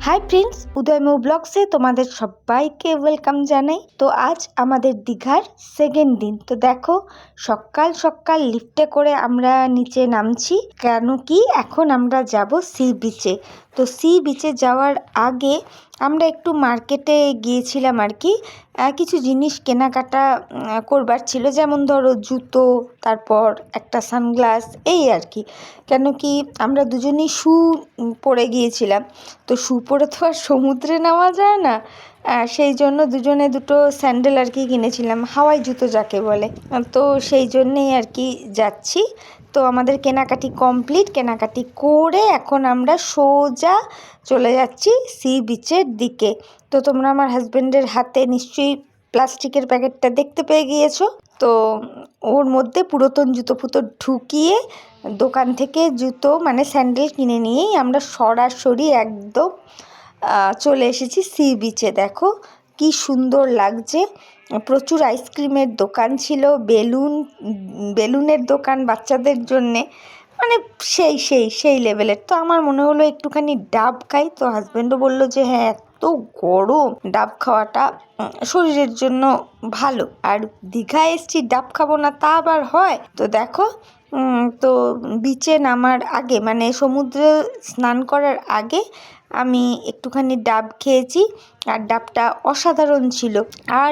Hi friends, উদয়মৌ ব্লগসে তোমাদের সবাইকে welcome জানাই। তো আজ আমাদের দীঘার সেকেন্ড দিন। তো দেখো, সকাল সকাল লিফটে করে আমরা নিচে নামছি, কেন কি এখন আমরা যাব সি বিচে। তো সি বিচে যাওয়ার আগে আমরা একটু মার্কেটে গিয়েছিলাম আর কি, কিছু জিনিস কেনাকাটা করবার ছিল, যেমন ধরো জুতো, তারপর একটা সানগ্লাস, এই আর কি। কেন কি আমরা দুজনেই শু পরে গিয়েছিলাম, তো শু পরে তো আর সমুদ্রে নামা যায় না, সেই জন্য দুজনে দুটো স্যান্ডেল আর কি কিনেছিলাম, হাওয়াই জুতো যাকে বলে। তো সেই জন্যেই আর কি যাচ্ছি। তো আমাদের কেনাকাটি কমপ্লিট, কেনাকাটি করে এখন আমরা সোজা চলে যাচ্ছি সি বিচের দিকে। তো তোমরা আমার হাজব্যান্ডের হাতে নিশ্চয়ই প্লাস্টিকের প্যাকেটটা দেখতে পেয়ে গিয়েছো। তো ওর মধ্যে পুরাতন জুতো ফুতো ঢুকিয়ে দোকান থেকে জুতো মানে স্যান্ডেল কিনে নিয়েই আমরা সরাসরি একদম চলে এসেছি সি বিচে। দেখো কি সুন্দর লাগছে, প্রচুর আইসক্রিমের দোকান ছিল, বেলুনের দোকান বাচ্চাদের জন্যে, মানে সেই লেভেলের। তো আমার মনে হলো একটুখানি ডাব খাই, তো হাজব্যান্ডও বললো যে হ্যাঁ, এত গরম, ডাব খাওয়াটা শরীরের জন্য ভালো, আর দীঘায় এসছি ডাব খাবো না তা আবার হয়। তো দেখো, তো বিচে নামার আগে মানে সমুদ্রে স্নান করার আগে আমি একটুখানি ডাব খেয়েছি, আর ডাবটা অসাধারণ ছিল। আর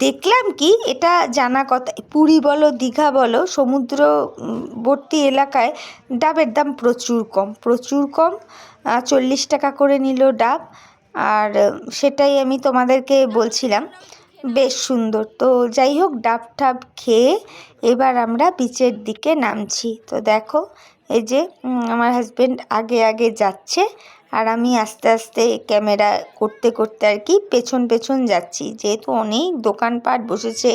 দেখলাম কি, এটা জানা কথা, পুরী বলো দীঘা বলো, সমুদ্রবর্তী এলাকায় ডাবের দাম প্রচুর কম। 40 টাকা করে নিল ডাব, আর সেটাই আমি তোমাদেরকে বলছিলাম, বেশ সুন্দর। তো যাই হোক, ডাব ঠাব খেয়ে এবার আমরা বিচের দিকে নামছি। তো দেখো, এই যে আমার হাজব্যান্ড আগে আগে যাচ্ছে, আর আমি আস্তে আস্তে ক্যামেরা করতে করতে আর কি পেছন যাচ্ছি, যেহেতু অনেক দোকানপাট বসেছে।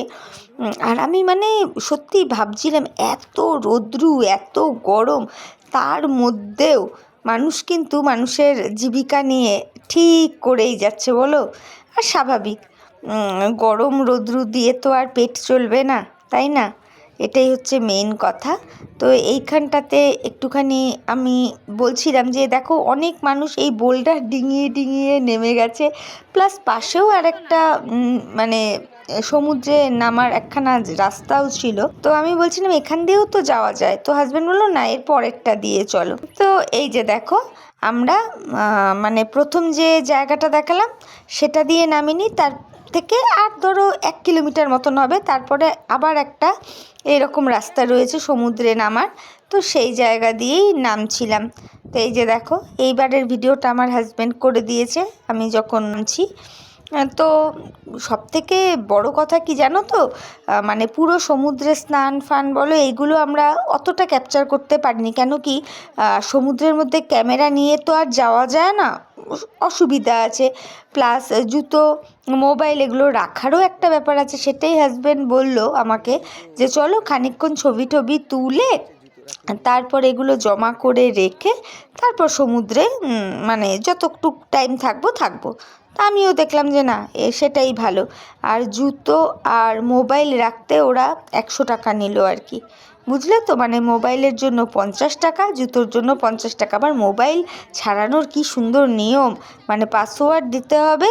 আর আমি মানে সত্যি ভাবছিলাম, এত রৌদ্রু, এত গরম, তার মধ্যেও মানুষ কিন্তু মানুষের জীবিকা নিয়ে ঠিক করেই যাচ্ছে বলো। আর স্বাভাবিক, গরম রৌদ্রু দিয়ে তো আর পেট চলবে না, তাই না? এটাই হচ্ছে মেইন কথা। তো এইখানটাতে একটুখানি আমি বলছিলাম যে দেখো, অনেক মানুষ এই বোল্ডার ডিঙিয়ে নেমে গেছে, প্লাস পাশেও আর একটা মানে সমুদ্রে নামার একখানা রাস্তাও ছিল। তো আমি বলছিলাম এখান দিয়েও তো যাওয়া যায়, তো হাজব্যান্ড বললো না, এর পরেরটা দিয়ে চলো। তো এই যে দেখো, আমরা মানে প্রথম যে জায়গাটা দেখালাম সেটা দিয়ে নামিনি, তার থেকে আর ধরো 1 কিলোমিটার মতন হবে, তারপরে আবার একটা এরকম রাস্তা রয়েছে সমুদ্রে নামার, তো সেই জায়গা দিয়েই নামছিলাম। তো এই যে দেখো, এইবারের ভিডিওটা আমার হাজব্যান্ড করে দিয়েছে আমি যখন নামছি। তো সবথেকে বড় কথা কি জানো তো, মানে পুরো সমুদ্রে স্নান ফান বলো, এইগুলো আমরা অতটা ক্যাপচার করতে পারিনি। কেন কি সমুদ্রের মধ্যে ক্যামেরা নিয়ে তো আর যাওয়া যায় না, অসুবিধা আছে, প্লাস জুতো, মোবাইল এগুলো রাখারও একটা ব্যাপার আছে। সেটাই হাজব্যান্ড বলল আমাকে যে চলো খানিকক্ষণ ছবি টবি তুলে তারপর এগুলো জমা করে রেখে তারপর সমুদ্রে মানে যতটুক টাইম থাকবো। তা আমিও দেখলাম যে না, সেটাই ভালো। আর জুতো আর মোবাইল রাখতে ওরা 100 টাকা নিল আর কি, বুঝলে তো, মানে মোবাইলের জন্য 50 টাকা, জুতোর জন্য 50 টাকা। আবার মোবাইল ছাড়ানোর কি সুন্দর নিয়ম, মানে পাসওয়ার্ড দিতে হবে,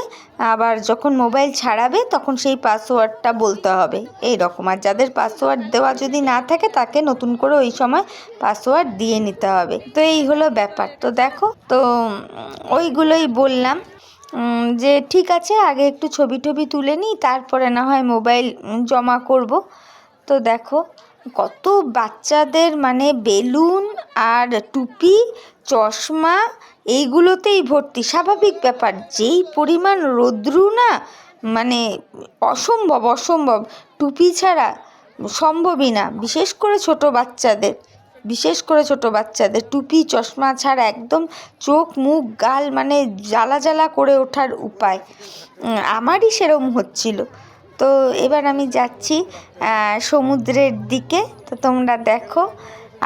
আবার যখন মোবাইল ছাড়াবে তখন সেই পাসওয়ার্ডটা বলতে হবে, এই রকম। আর যাদের পাসওয়ার্ড দেওয়া যদি না থাকে তাকে নতুন করে ওই সময় পাসওয়ার্ড দিয়ে নিতে হবে। তো এই হলো ব্যাপার। তো দেখো, তো ওইগুলোই বললাম যে ঠিক আছে, আগে একটু ছবি টবি তুলে নিই, তারপরে না হয় মোবাইল জমা করব। তো দেখো, কত বাচ্চাদের মানে বেলুন আর টুপি, চশমা, এইগুলোতেই ভর্তি। স্বাভাবিক ব্যাপার, যেই পরিমাণ রৌদ্রু না, মানে অসম্ভব, টুপি ছাড়া সম্ভবই না, বিশেষ করে ছোট বাচ্চাদের টুপি চশমা ছাড়া একদম চোখ মুখ গাল মানে জ্বালা করে ওঠার উপায়। আমারই সেরম হচ্ছিল। তো এবার আমি যাচ্ছি সমুদ্রের দিকে। তো তোমরা দেখো,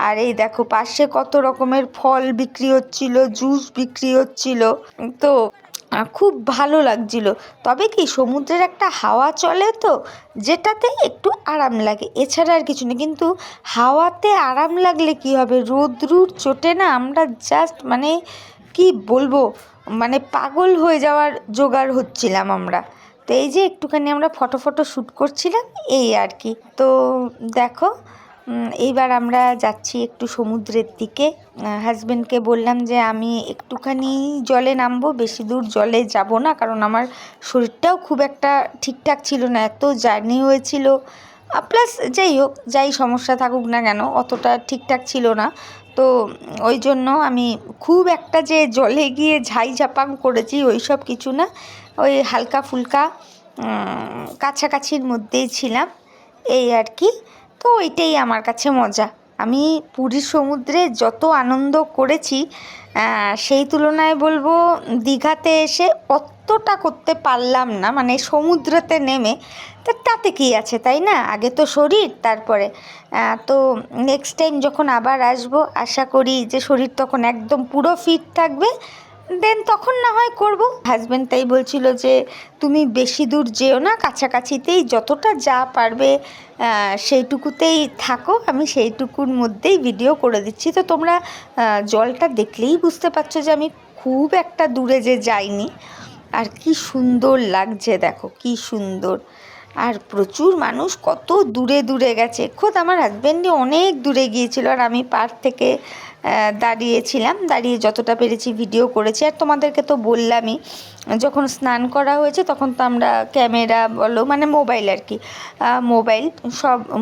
আর এই দেখো পাশে কত রকমের ফল বিক্রি হচ্ছিল, জুস বিক্রি হচ্ছিল। তো খুব ভালো লাগছিল। তবে কি, সমুদ্রের একটা হাওয়া চলে, তো যেটাতে একটু আরাম লাগে, এছাড়া আর কিছু না। কিন্তু হাওয়াতে আরাম লাগলে কি হবে, রোদ্রুর চোটে না আমরা জাস্ট মানে কি বলবো, মানে পাগল হয়ে যাওয়ার জোগাড় হচ্ছিলাম আমরা। তো এই যে একটুখানি আমরা ফটো শ্যুট করছিলাম এই আর কি। তো দেখো এইবার আমরা যাচ্ছি একটু সমুদ্রের দিকে। হাজব্যান্ডকে বললাম যে আমি একটুখানি জলে নামবো, বেশি দূর জলে যাব না, কারণ আমার শরীরটাও খুব একটা ঠিকঠাক ছিল না, এত জার্নি হয়েছিল। প্লাস যাই হোক, যাই সমস্যা থাকুক না কেন, অতটা ঠিকঠাক ছিল না। তো ওই জন্য আমি খুব একটা যে জলে গিয়ে ঝাই ঝাপাং করেছি ওই সব কিছু না, ওই হালকা ফুলকা কাছাকাছির মধ্যেই ছিলাম এই আর কি। তো ওইটাই আমার কাছে মজা। আমি পুরীর সমুদ্রে যত আনন্দ করেছি সেই তুলনায় বলবো দীঘাতে এসে অতটা করতে পারলাম না, মানে সমুদ্রেতে নেমে। তাতে কি আছে, তাই না? আগে তো শরীর, তারপরে তো নেক্সট টাইম যখন আবার আসবো আশা করি যে শরীর তখন একদম পুরো ফিট থাকবে, দেন তখন না হয় করবো। হাজব্যান্ড তাই বলছিল যে তুমি বেশি দূর যেও না, কাছাকাছিতেই যতটা যা পারবে সেইটুকুতেই থাকো, আমি সেইটুকুর মধ্যেই ভিডিও করে দিচ্ছি। তো তোমরা জলটা দেখলেই বুঝতে পারছো যে আমি খুব একটা দূরে যে যাইনি। আর কি সুন্দর লাগছে দেখো, কি সুন্দর। আর প্রচুর মানুষ কত দূরে দূরে গেছে, খোদ আমার হাজব্যান্ডই অনেক দূরে গিয়েছিল, আর আমি পার থেকে দাঁড়িয়েছিলাম, দাঁড়িয়ে যতটা পেরেছি ভিডিও করেছি। আর তোমাদেরকে তো বললামই, যখন স্নান করা হয়েছে তখন তো আমরা ক্যামেরা বলো, মানে মোবাইল আর কি,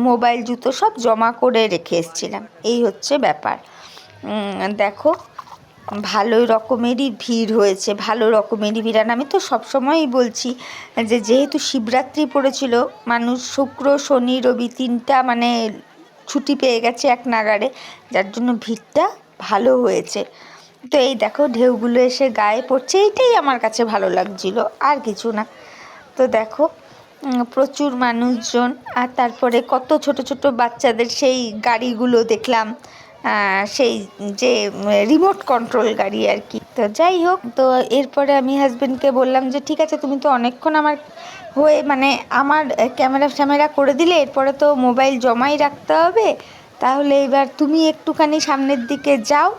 মোবাইল জুতো সব জমা করে রেখে এসেছিলাম, এই হচ্ছে ব্যাপার। দেখো ভালো রকমেরই ভিড় হয়েছে, ভালো রকমেরই ভিড়। আর আমি তো সবসময়ই বলছি যে যেহেতু শিবরাত্রি পড়েছিল, মানুষ শুক্র শনি রবি 3টা মানে ছুটি পেয়ে গেছে এক নাগাড়ে, যার জন্য ভিড়টা ভালো হয়েছে। তো এই দেখো ঢেউগুলো এসে গায়ে পড়ছে, এইটাই আমার কাছে ভালো লাগছিল, আর কিছু না। তো দেখো প্রচুর মানুষজন, আর তারপরে কত ছোট ছোট বাচ্চাদের সেই গাড়িগুলো দেখলাম, সেই যে রিমোট কন্ট্রোল গাড়ি আর কি। তো যাই হোক, তো এরপরে আমি হাজব্যান্ডকে বললাম যে ঠিক আছে, তুমি তো অনেকক্ষণ আমার হয়ে মানে আমার ক্যামেরা করে দিলে, এরপরে তো মোবাইল জমাই রাখতে হবে, তাহলে এবার তুমি একটুখানি সামনের দিকে যাও,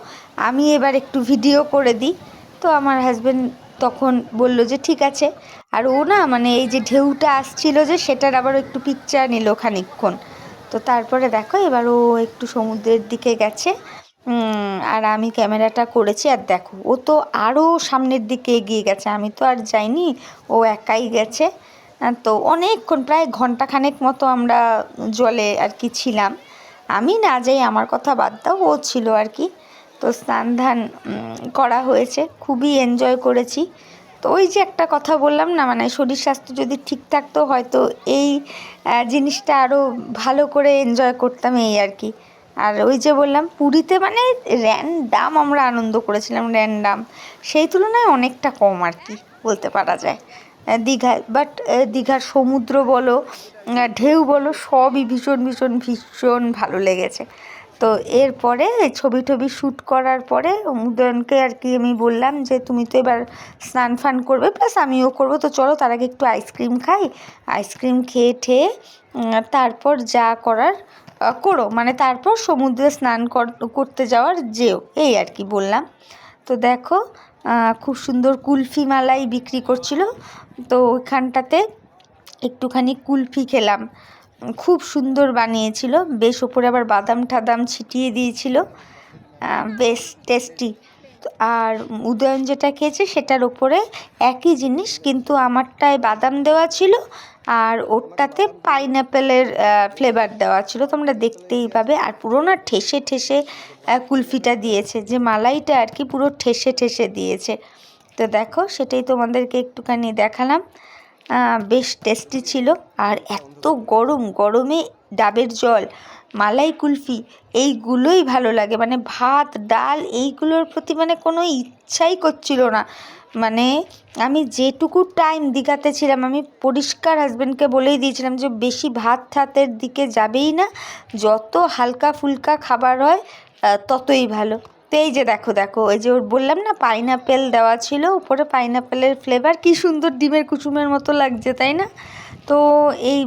আমি এবার একটু ভিডিও করে দিই। তো আমার হাজব্যান্ড তখন বলল যে ঠিক আছে। আর ও না মানে এই যে ঢেউটা আসছিল যে সেটার আবার একটু পিকচার নিল খানিকক্ষণ। তো তারপরে দেখো এবার ও একটু সমুদ্রের দিকে গেছে, আর আমি ক্যামেরাটা করেছি। আর দেখো ও তো আরও সামনের দিকে এগিয়ে গেছে, আমি তো আর যাইনি, ও একাই গেছে। তো অনেকক্ষণ প্রায় ঘন্টাখানেক মতো আমরা জলে আর কি ছিলাম। আমি না যাই আমার কথা বাদ দাও, ও ছিল আর কি। তো স্নান ধান করা হয়েছে, খুবই এনজয় করেছি। তো ওই যে একটা কথা বললাম না, মানে শরীর স্বাস্থ্য যদি ঠিক থাকতো হয়তো এই জিনিসটা আরও ভালো করে এনজয় করতাম এই আর কি। আর ওই যে বললাম পুরীতে মানে র্যান্ডাম আমরা আনন্দ করেছিলাম, র্যান্ডাম, সেই তুলনায় অনেকটা কম আর কি বলতে পারা যায় দীঘায়। বাট দীঘার সমুদ্র বলো ঢেউ বলো সবই ভীষণ ভীষণ ভীষণ ভালো লেগেছে। তো এরপরে ছবি টবি শ্যুট করার পরে উদয়নকে আর কি আমি বললাম যে তুমি তো এবার স্নান ফান করবে, প্লাস আমিও করবো, তো চলো তার আগে একটু আইসক্রিম খাই, আইসক্রিম খেয়ে ঠেয়ে তারপর যা করার করো, মানে তারপর সমুদ্রে স্নান করতে যাওয়ার যেও, এই আর কি বললাম। তো দেখো খুব সুন্দর কুলফি মালাই বিক্রি করছিল, তো ওইখানটাতে একটুখানি কুলফি খেলাম, খুব সুন্দর বানিয়েছিল, বেশ ওপরে আবার বাদাম টাদাম ছিটিয়ে দিয়েছিল, বেশ টেস্টি। আর উদয়ন যেটা খেয়েছে সেটার ওপরে একই জিনিস, কিন্তু আমারটায় বাদাম দেওয়া ছিল আর ওরটাতে পাইনঅ্যাপেলের ফ্লেভার দেওয়া ছিল, তোমরা দেখতেই পাবে। আর পুরো না ঠেসে ঠেসে কুলফিটা দিয়েছে, যে মালাইটা আর কি পুরো ঠেসে ঠেসে দিয়েছে। তো দেখো সেটাই তোমাদেরকে একটুখানি দেখালাম, বেশ টেস্টি ছিল। আর এত গরমে ডাবের জল, মালাই কুলফি, এইগুলোই ভালো লাগে, মানে ভাত ডাল এইগুলোর প্রতি মানে কোনো ইচ্ছাই করছিল না। মানে আমি যেটুকু টাইম দীঘাতে ছিলাম আমি পরিষ্কার হাজব্যান্ডকে বলেই দিয়েছিলাম যে বেশি ভাত ঠাতের দিকে যাবেই না, যত হালকা ফুলকা খাবার হয় ততই ভালো। তো এই যে দেখো ওই যে ওর বললাম না পাইনঅ্যাপেল দেওয়া ছিল উপরে, পাইনঅ্যাপেলের ফ্লেভার, কি সুন্দর ডিমের কুসুমের মতো লাগছে তাই না? তো এই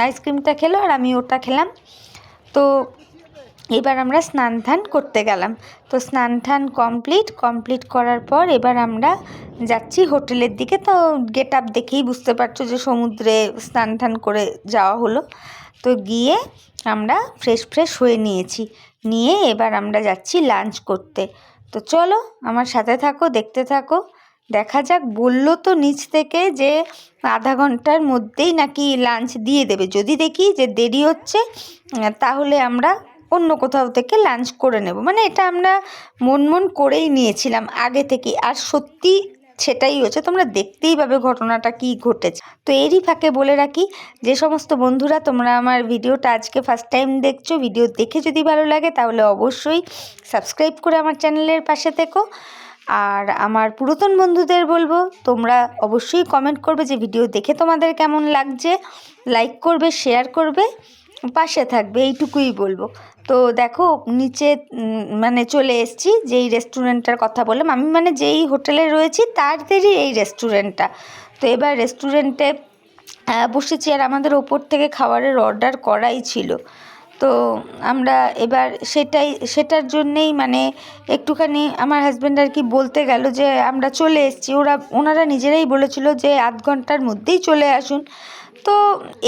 আইসক্রিমটা খেলো আর আমি ওটা খেলাম। তো এবার আমরা স্নান ধান করতে গেলাম। তো স্নান ধান কমপ্লিট করার পর এবার আমরা যাচ্ছি হোটেলের দিকে। তো গেট আপ দেখেই বুঝতে পারছো যে সমুদ্রে স্নান ধান করে যাওয়া হলো। তো গিয়ে আমরা ফ্রেশ হয়ে নিয়ে এবার আমরা যাচ্ছি লাঞ্চ করতে। তো চলো আমার সাথে থাকো, দেখতে থাকো, দেখা যাক। বললো তো নিচ থেকে যে আধা ঘন্টার মধ্যেই নাকি লাঞ্চ দিয়ে দেবে। যদি দেখি যে দেরি হচ্ছে তাহলে আমরা অন্য কোথাও থেকে লাঞ্চ করে নেব। মানে এটা আমরা মন করেই নিয়েছিলাম আগে থেকে, আর সত্যি সেটাই হচ্ছে। তোমরা দেখতেই পাবে ঘটনাটা কি ঘটেছে। তো এরই ফাঁকে বলে রাখি, যে সমস্ত বন্ধুরা তোমরা আমার ভিডিওটা আজকে ফার্স্ট টাইম দেখছো, ভিডিও দেখে যদি ভালো লাগে তাহলে অবশ্যই সাবস্ক্রাইব করে আমার চ্যানেলের পাশে থেকো। আর আমার পুরাতন বন্ধুদের বলবো, তোমরা অবশ্যই কমেন্ট করবে যে ভিডিও দেখে তোমাদের কেমন লাগছে, লাইক করবে, শেয়ার করবে, পাশে থাকবে, এইটুকুই বলবো। তো দেখো নিচে মানে চলে এসেছি, যেই রেস্টুরেন্টটার কথা বললাম আমি, মানে যেই হোটেলে রয়েছি তাদেরই এই রেস্টুরেন্টটা। তো এবার রেস্টুরেন্টে বসেছি, আর আমাদের ওপর থেকে খাবারের অর্ডার করাই ছিল। তো আমরা এবার সেটার জন্যেই মানে একটুখানি আমার হাজব্যান্ড আর কি বলতে গেল যে আমরা চলে এসেছি। ওনারা নিজেরাই বলেছিল যে আধ ঘন্টার মধ্যেই চলে আসুন। তো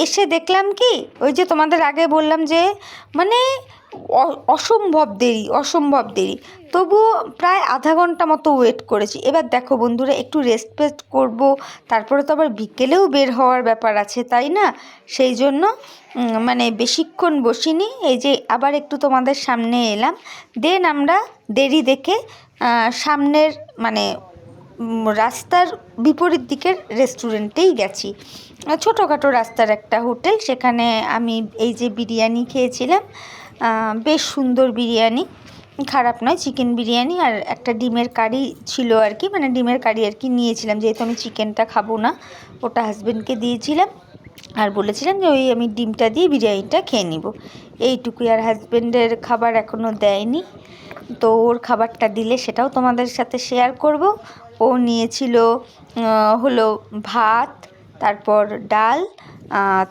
এসে দেখলাম কি, ওই যে তোমাদের আগে বললাম যে মানে অসম্ভব দেরি। তবুও প্রায় আধা ঘন্টা মতো ওয়েট করেছি। এবার দেখো বন্ধুরা, একটু রেস্ট করব, তারপরে তো আবার বিকেলেও বের হওয়ার ব্যাপার আছে, তাই না? সেই জন্য মানে বেশিক্ষণ বসিনি, এই যে আবার একটু তোমাদের সামনে এলাম। দেন আমরা দেরি দেখে সামনের মানে রাস্তার বিপরীত দিকের রেস্টুরেন্টেই গেছি। ছোটোখাটো রাস্তার একটা হোটেল, সেখানে আমি এই যে বিরিয়ানি খেয়েছিলাম, বেশ সুন্দর বিরিয়ানি, খারাপ নয়, চিকেন বিরিয়ানি। আর একটা ডিমের কারি ছিল আর কি, মানে ডিমের কারি আর কি নিয়েছিলাম, যেহেতু আমি চিকেনটা খাবো না। ওটা হাজব্যান্ডকে দিয়েছিলাম, আর বলেছিলাম যে ওই আমি ডিমটা দিয়ে বিরিয়ানিটা খেয়ে নিব, এইটুকুই। আর হাজব্যান্ডের খাবার এখনও দেয়নি, তো ওর খাবারটা দিলে সেটাও তোমাদের সাথে শেয়ার করব। ও নিয়েছিল হলো ভাত, তারপর ডাল,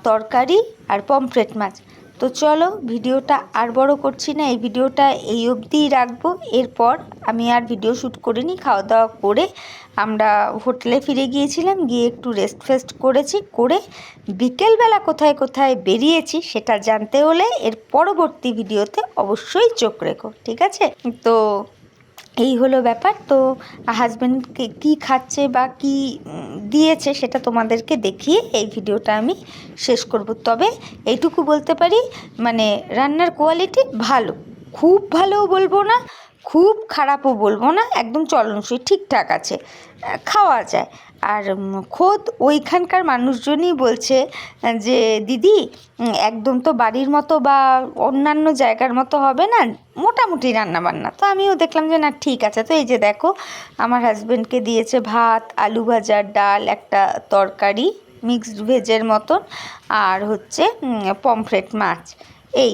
তরকারি আর পমফ্রেট মাছ। তো চলো ভিডিওটা আর বড় করছি না, এই ভিডিওটা এই অবধিই রাখবো। এরপর আমি আর ভিডিও শ্যুট করিনি। খাওয়া দাওয়া করে আমরা হোটেলে ফিরে গিয়েছিলাম, গিয়ে একটু রেস্ট করেছি, করে বিকেলবেলা কোথায় বেরিয়েছি সেটা জানতে হলে এর পরবর্তী ভিডিওতে অবশ্যই চোখ রেখো, ঠিক আছে? তো এই হলো ব্যাপার। তো হাজব্যান্ডকে কী খাচ্ছে বা কী দিয়েছে সেটা তোমাদেরকে দেখিয়ে এই ভিডিওটা আমি শেষ করব। তবে এইটুকু বলতে পারি, মানে রান্নার কোয়ালিটি ভালো, খুব ভালোও বলবো না, খুব খারাপও বলবো না, একদম চলনসই, ঠিকঠাক আছে, খাওয়া যায়। আর খোদ ওইখানকার মানুষজনই বলছে যে দিদি একদম তো বাড়ির মতো বা অন্যান্য জায়গার মতো হবে না, মোটামুটি রান্নাবান্না। তো আমিও দেখলাম যে না, ঠিক আছে। তো এই যে দেখো, আমার হাজব্যান্ডকে দিয়েছে ভাত, আলু ভাজা, ডাল, একটা তরকারি মিক্সড ভেজের মতন, আর হচ্ছে পমফ্রেট মাছ। এই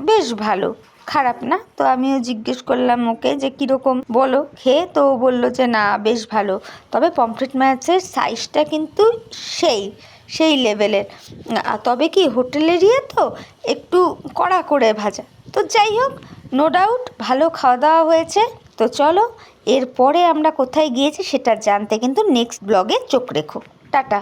বেশ ভালো, খারাপ না। তো আমিও জিজ্ঞেস করলাম ওকে যে কীরকম বলো খেয়ে, তো বললো যে না বেশ ভালো। তবে পমফ্রেট মাছের সাইজটা কিন্তু সেই লেভেলের। তবে কি হোটেলেরই তো একটু কড়া করে ভাজা। তো যাই হোক, নো ডাউট ভালো খাওয়া দাওয়া হয়েছে। তো চলো এরপরে আমরা কোথায় গিয়েছি সেটা জানতে কিন্তু নেক্সট ব্লগে চোখ রেখো। টাটা।